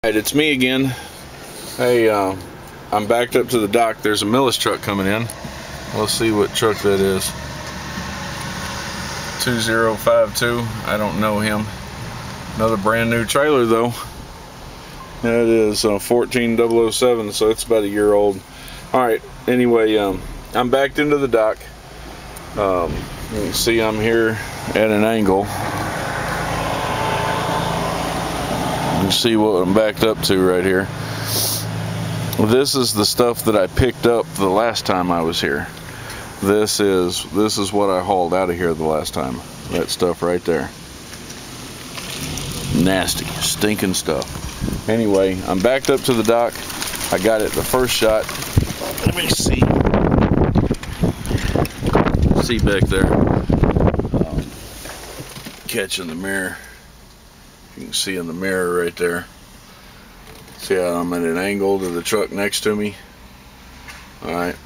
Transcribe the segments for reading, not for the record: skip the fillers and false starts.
Alright, it's me again. Hey, I'm backed up to the dock. There's a Millis truck coming in. Let's see what truck that is. 2052. I don't know him. Another brand new trailer though. That is 14007, so it's about a year old. Alright, anyway, I'm backed into the dock. You can see I'm here at an angle. You can see what I'm backed up to right here. This is the stuff that I picked up the last time I was here. This is what I hauled out of here the last time. That stuff right there. Nasty, stinking stuff. Anyway, I'm backed up to the dock. I got it the first shot. Let me see. See back there. Catching the mirror. You can see in the mirror right there. See how I'm at an angle to the truck next to me. Alright.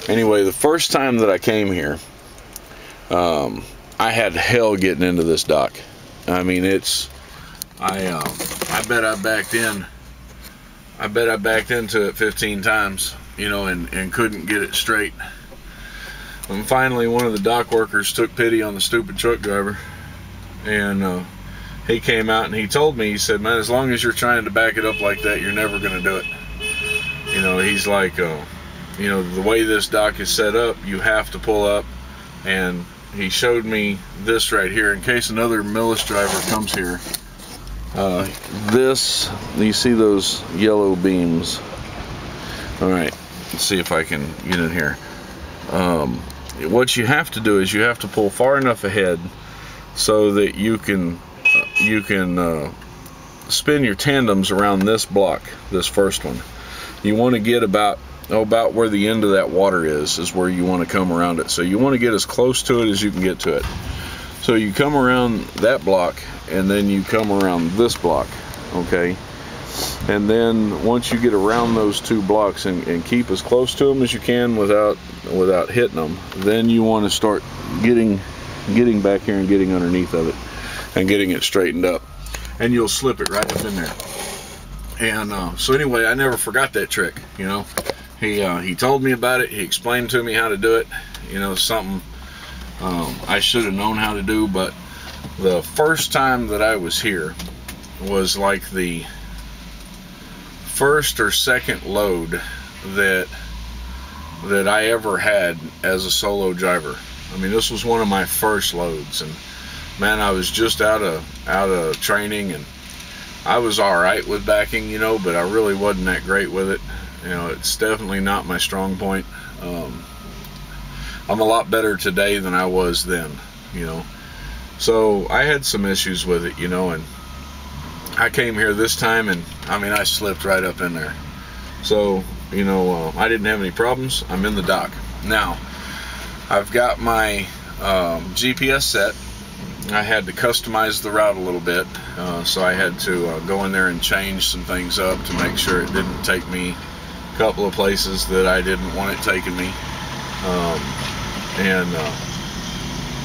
Anyway, the first time that I came here, I had hell getting into this dock. I mean, I bet I backed into it 15 times, you know, and couldn't get it straight. And finally, one of the dock workers took pity on the stupid truck driver, and he came out and he told me, he said, man, as long as you're trying to back it up like that, you're never going to do it. You know, he's like, you know, the way this dock is set up, you have to pull up. And he showed me this right here in case another Millis driver comes here. You see those yellow beams? All right, let's see if I can get in here. What you have to do is you have to pull far enough ahead so that you can spin your tandems around this block, this first one. You want to get about where the end of that water is where you want to come around it. So you want to get as close to it as you can get to it. So you come around that block and then you come around this block, okay? And then once you get around those two blocks and keep as close to them as you can without hitting them, then you want to start getting back here and getting underneath of it and getting it straightened up, and you'll slip it right up in there. And so anyway, I never forgot that trick. You know, he told me about it. He explained to me how to do it. You know, something I should have known how to do. But the first time that I was here was like the first or second load that I ever had as a solo driver. I mean, this was one of my first loads, and man, I was just out of training, and I was all right with backing, you know, but I really wasn't that great with it. You know, it's definitely not my strong point. I'm a lot better today than I was then, you know. So I had some issues with it, you know, and I came here this time, and I mean, I slipped right up in there. So, you know, I didn't have any problems. I'm in the dock. Now, I've got my GPS set. I had to customize the route a little bit, so I had to go in there and change some things up to make sure it didn't take me a couple of places that I didn't want it taking me.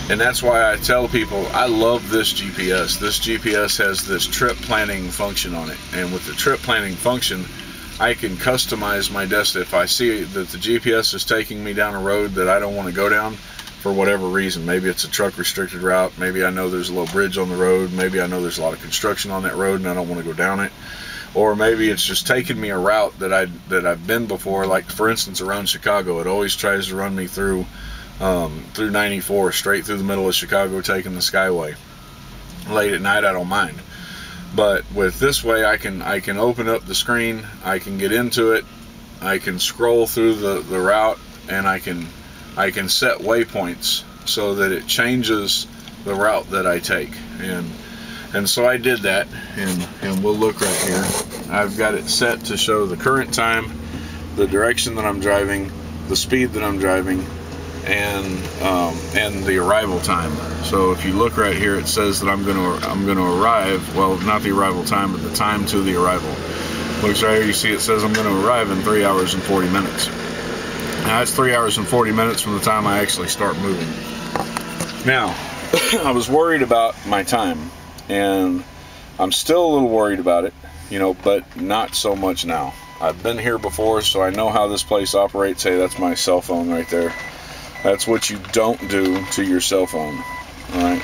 And that's why I tell people I love this GPS. This GPS has this trip planning function on it, and with the trip planning function, I can customize my destination. If I see that the GPS is taking me down a road that I don't want to go down for whatever reason, maybe it's a truck restricted route, maybe I know there's a little bridge on the road, maybe I know there's a lot of construction on that road and I don't want to go down it, or maybe it's just taking me a route that I've been before, like for instance around Chicago. It always tries to run me through 94 straight through the middle of Chicago, taking the Skyway. Late at night I don't mind. But with this way, I can open up the screen, I can get into it, I can scroll through the route, and I can set waypoints so that it changes the route that I take. And so I did that, and we'll look right here. I've got it set to show the current time, the direction that I'm driving, the speed that I'm driving, and the arrival time. So if you look right here, it says that I'm going to arrive, well, not the arrival time, but the time to the arrival. Looks right here, you see it says I'm going to arrive in 3 hours and 40 minutes. Now that's 3 hours and 40 minutes from the time I actually start moving. Now, I was worried about my time, and I'm still a little worried about it. you know, but not so much now. I've been here before, so I know how this place operates. Hey, that's my cell phone right there. That's what you don't do to your cell phone. All right,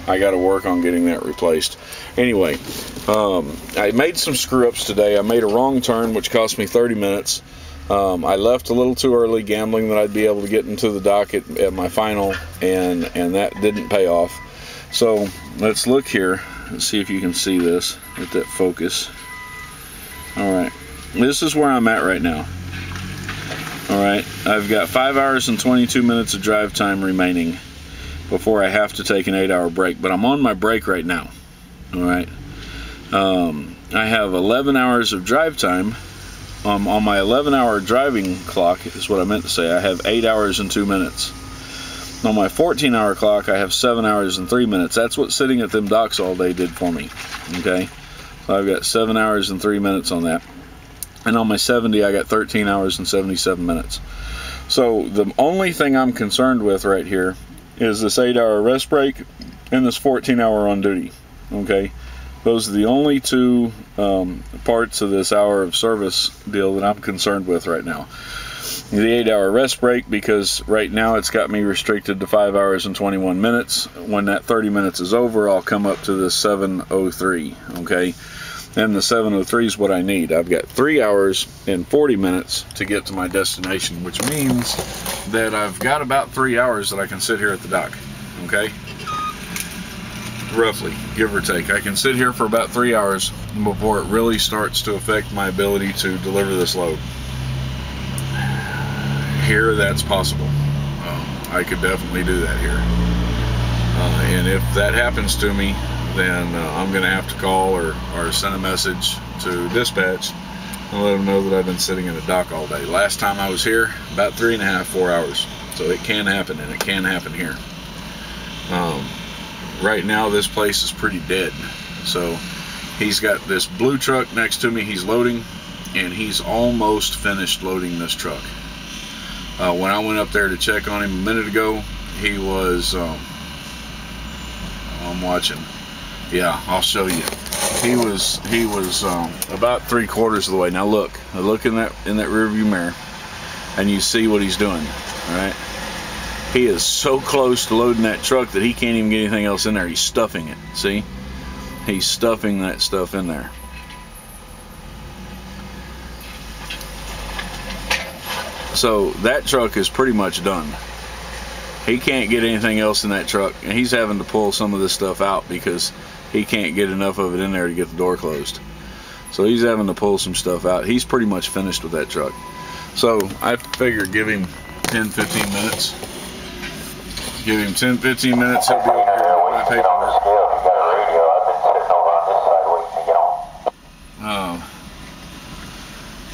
I got to work on getting that replaced. Anyway, I made some screw-ups today. I made a wrong turn, which cost me 30 minutes. I left a little too early, gambling that I'd be able to get into the dock at my final, and that didn't pay off. So let's look here and see if you can see this. Get that focus. All right, this is where I'm at right now. All right, I've got 5 hours and 22 minutes of drive time remaining before I have to take an 8-hour break, but I'm on my break right now. All right, I have 11 hours of drive time. On my 11-hour driving clock is what I meant to say. I have 8 hours and 2 minutes. On my 14-hour clock, I have 7 hours and 3 minutes. That's what sitting at them docks all day did for me. Okay, so I've got 7 hours and 3 minutes on that. And on my 70, I got 13 hours and 77 minutes. So the only thing I'm concerned with right here is this 8-hour rest break and this 14-hour on duty. Okay, those are the only two parts of this hour of service deal that I'm concerned with right now. The 8-hour rest break, because right now it's got me restricted to 5 hours and 21 minutes. When that 30 minutes is over, I'll come up to the 7:03. Okay, and the 7:03 is what I need. I've got 3 hours and 40 minutes to get to my destination, which means that I've got about 3 hours that I can sit here at the dock. Okay, roughly, give or take. I can sit here for about 3 hours before it really starts to affect my ability to deliver this load. Here, that's possible. I could definitely do that here. And if that happens to me, then I'm going to have to call or send a message to dispatch and let them know that I've been sitting in a dock all day. Last time I was here, about 3.5, 4 hours. So it can happen, and it can happen here. Right now, this place is pretty dead. So he's got this blue truck next to me. He's loading, and he's almost finished loading this truck. When I went up there to check on him a minute ago, he was, I'm watching. Yeah, I'll show you. He was about 3/4 of the way. Now look in that rear view mirror, and you see what he's doing. All right, he is so close to loading that truck that he can't even get anything else in there. He's stuffing it. See, he's stuffing that stuff in there. So that truck is pretty much done. He can't get anything else in that truck, and he's having to pull some of this stuff out because he can't get enough of it in there to get the door closed. So he's having to pull some stuff out. He's pretty much finished with that truck. So I figured give him 10-15 minutes. Give him 10-15 minutes, he'll be over here with my paperwork.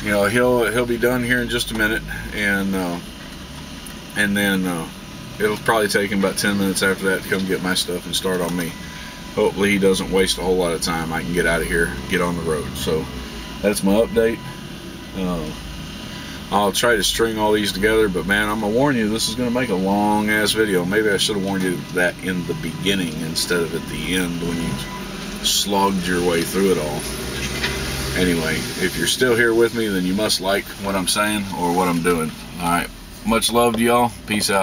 You know, he'll be done here in just a minute, and then it'll probably take him about 10 minutes after that to come get my stuff and start on me. Hopefully he doesn't waste a whole lot of time. I can get out of here, get on the road. So that's my update. I'll try to string all these together, but man, I'm gonna warn you, this is gonna make a long ass video. Maybe I should have warned you that in the beginning instead of at the end when you slogged your way through it all. Anyway, if you're still here with me, then you must like what I'm saying or what I'm doing. All right, much love to y'all. Peace out.